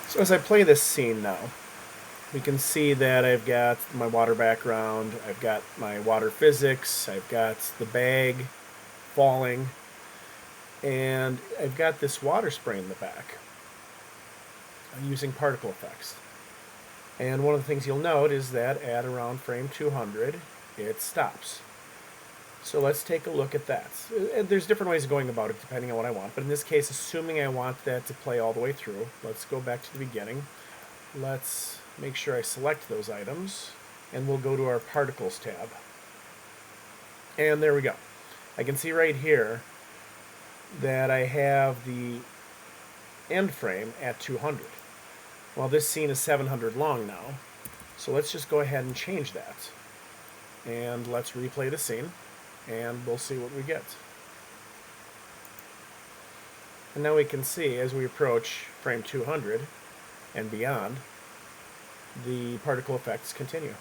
So as I play this scene now, we can see that I've got my water background, I've got my water physics, I've got the bag falling, and I've got this water spray in the back. I'm using particle effects. And one of the things you'll note is that at around frame 200, it stops. So let's take a look at that. There's different ways of going about it depending on what I want, but in this case, assuming I want that to play all the way through, let's go back to the beginning. Let's make sure I select those items, and we'll go to our Particles tab. And there we go. I can see right here that I have the end frame at 200. Well, this scene is 700 long now, so let's just go ahead and change that. And let's replay the scene, and we'll see what we get. And now we can see, as we approach frame 200 and beyond, the particle effects continue.